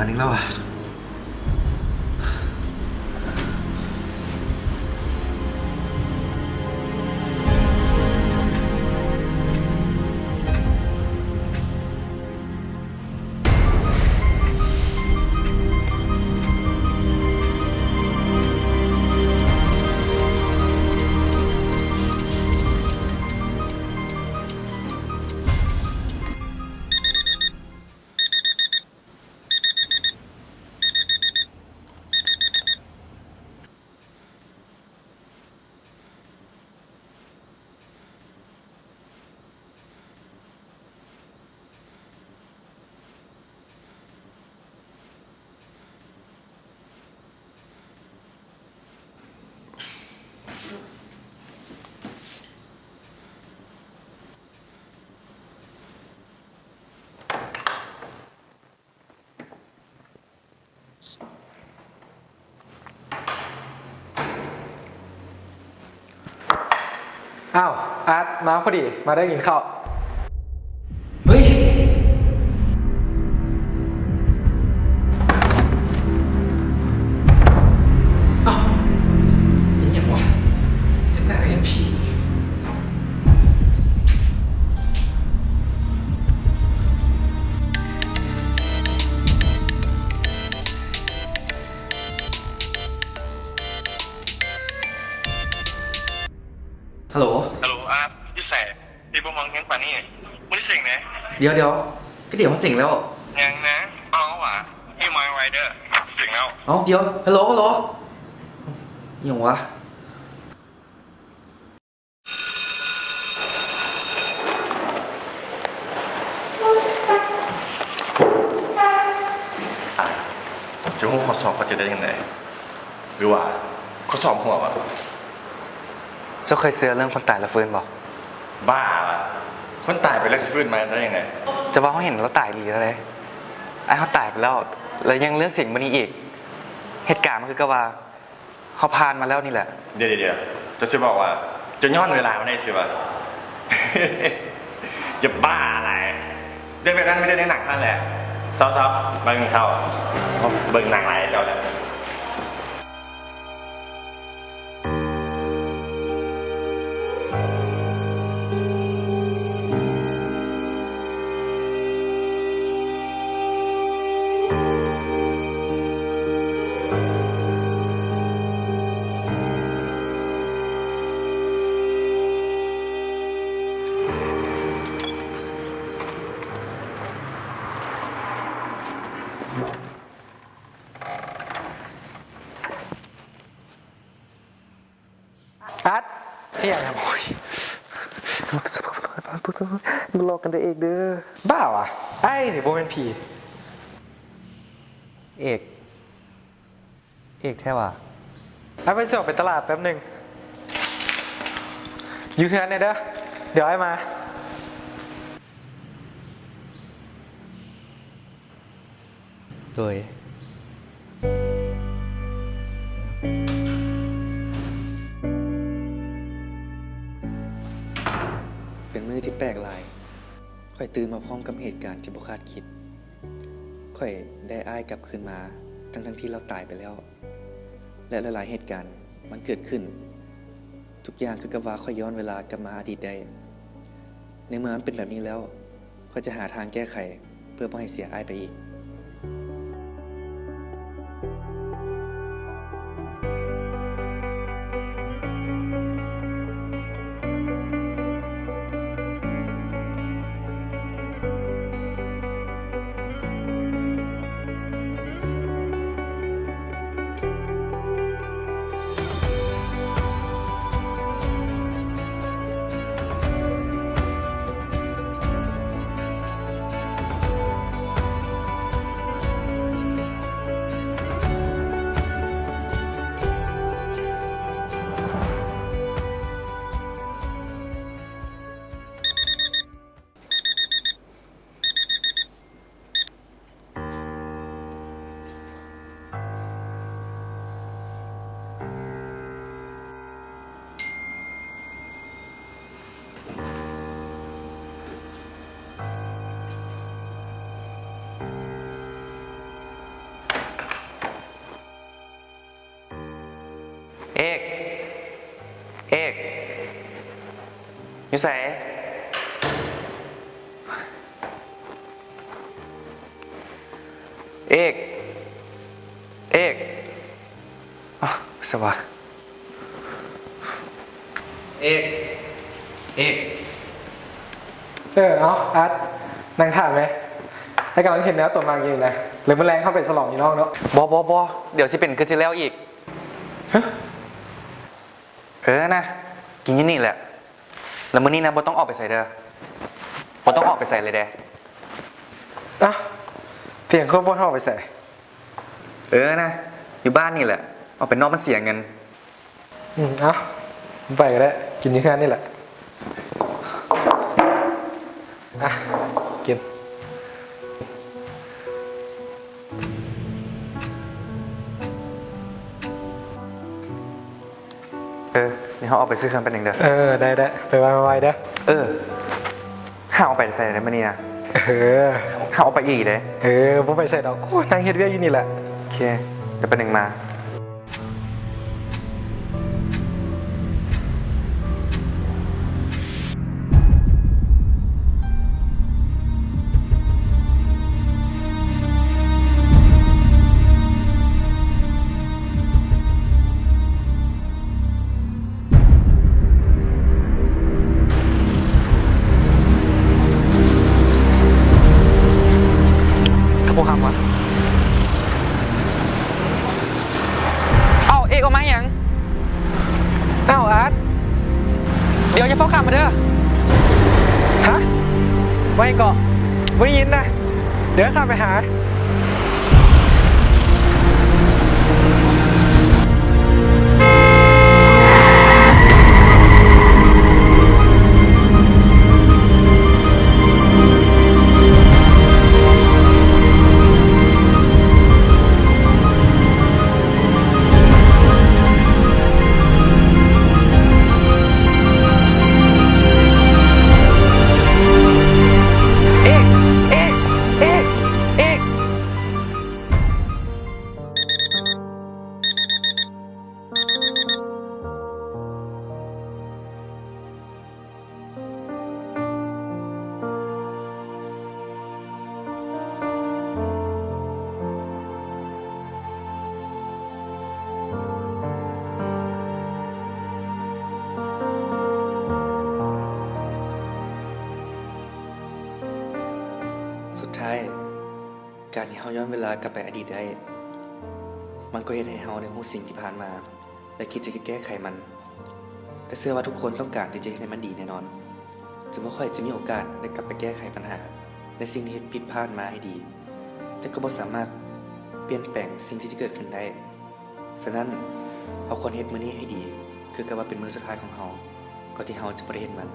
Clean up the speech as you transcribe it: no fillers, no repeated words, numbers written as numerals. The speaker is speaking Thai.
อีกแล้วอ่ะอ้าวอาร์ตมาพอดีมาได้กินข้าวเฮ้ยอ้าวเป็นยังวะเห็นหน้าเห็นผีฮัลโหลอาร์ตพี่แสบพี่ประมองยังป่านี่มึงได้เสียงไหนเดี๋ยวก็เดี๋ยวมันเสิงแล้วยังนะเอาว่ะพี่มายไรเดอร์เสียงแล้วเอาเดี๋ยวฮัลโหลยังวะจะห้องข้อสอบเขาจะได้ยังไงหรือว่าข้อสอบหัววะ เจ้าเคยเสือเรื่องคนตายแล้วฟื้นบอก บ้าว่ะคนตายไปแล้วจะฟื้นมาได้ยังไง จะว่าเขาเห็นเราตายดีแล้วเลยไอ้เขาตายไปแล้วยังเรื่องสิ่งมันนี้อีกเหตุการณ์มันคือกว่าเขาผ่านมาแล้วนี่แหละเดี๋ยวจะบอกว่าจะย้อนเวลามาได้สิวะ จะบ้าอะไรเรื่องแบบนั้นไม่ได้ในหนังท่านแหละซอฟเบิ่งเข้าเบิ่งหนังอะไรเจ้าแหละอาร์ตเฮียครับมันหลอกกันได้เองเด้อบ้าวะไอ้นี่โบเป็นผีเอกแท้ว่ะไอ้ไปส่งไปตลาดแป๊บหนึ่งอยู่เฮือนเนี่ยเด้อเดี๋ยวไอ้มาโดยเป็นมื้อที่แปลกหลายค่อยตื่นมาพร้อมกับเหตุการณ์ที่บ่คาดคิดค่อยได้อ้ายกลับคืนมาทั้งที่เราตายไปแล้วและหลายๆเหตุการณ์มันเกิดขึ้นทุกอย่างคือกับว่าค่อยย้อนเวลากลับมาอดีตได้ในเมื่อมันเป็นแบบนี้แล้วค่อยจะหาทางแก้ไขเพื่อบ่ให้เสียอ้ายไปอีก เอกเอกอยู่ไสเอกเอกอ่ะสวัสดีเอกเอกเอาอาร์ตนั่งถามไหมให้กำลังเห็นแล้วตัวมากอยู่นะหรือมันแรงเข้าไปสลองอยู่นอกเนาะ บอเดี๋ยวสิเป็นคือจะแล้วอีก ฮะ นะกินอยี่นี่แหละแล้วมื้อนี้นะบ่ต้องออกไปใส่เด้อบ่ต้องออกไปใส่เลยเด้ อ่ะเพียงเขาพ่อเข้าไปใส่ นะอยู่บ้านนี่แหละออกไปนอกมันเสียเงิน เอาไปก็ได้กินที่แค่นี่แหละอ่ะกิน นี่เขาออกไปซื้อเครื่องเป็นหนึ่งเด้อ ได้ไปไวๆเด้อ ห้าเอาไปใส่ในมื้อนี้นะ เออ ห้าเอาไปอีกเด้ พ่ไปใส่ดอกโอ้นั่งเฮ็ดเวียกอยู่นี่แหละ โอเคเดี๋ยวเป็นหนึ่งมาขบวนคำวะเอาเอกออกมาอย่าง อ้าวอาร์ต เดี๋ยวจะเฝ้าขับมาเด้อ ฮะไม่เกาะไม่ได้ยินนะเดี๋ยวข้าไปหาสุดท้ายการที่เราย้อนเวลากลับไปอดีตได้มันก็เห็นให้เราได้รู้สิ่งที่ผ่านมาและคิดจะแก้ไขมันแต่เชื่อว่าทุกคนต้องการที่จะให้มันดีแน่นอนจึงไม่ค่อยจะมีโอกาสได้กลับไปแก้ไขปัญหาในสิ่งที่ผิดพลาดมาให้ดีแต่ก็บ่สามารถเปลี่ยนแปลงสิ่งที่จะเกิดขึ้นได้ฉะนั้นเราควรเฮ็ดมื้อนี้ให้ดีคือกับว่าเป็นมื้อสุดท้ายของเราก่อนที่เราจะบ่ได้เห็นมัน